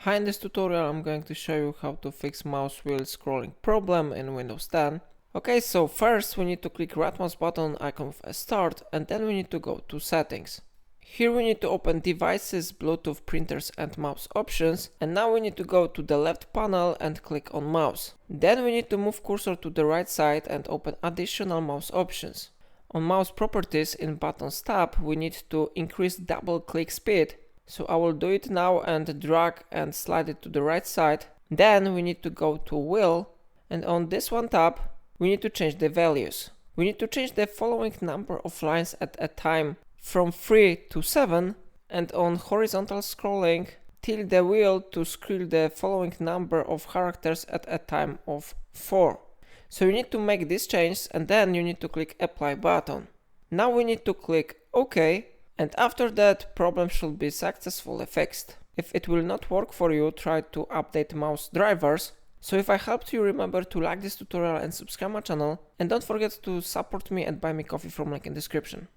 Hi, in this tutorial I'm going to show you how to fix mouse wheel scrolling problem in Windows 10. Okay, so first we need to click right mouse button icon with a start, and then we need to go to settings. Here we need to open devices, Bluetooth, printers and mouse options, and now we need to go to the left panel and click on mouse. Then we need to move cursor to the right side and open additional mouse options. On mouse properties in buttons tab we need to increase double click speed. So I will do it now and drag and slide it to the right side. Then we need to go to wheel, and on this one tab we need to change the values. We need to change the following number of lines at a time from 3 to 7, and on horizontal scrolling tilt the wheel to scroll the following number of characters at a time of 4. So you need to make this change and then you need to click apply button. Now we need to click OK. And after that, problem should be successfully fixed. If it will not work for you, try to update mouse drivers. So if I helped you, remember to like this tutorial and subscribe my channel. And don't forget to support me and buy me coffee from link in description.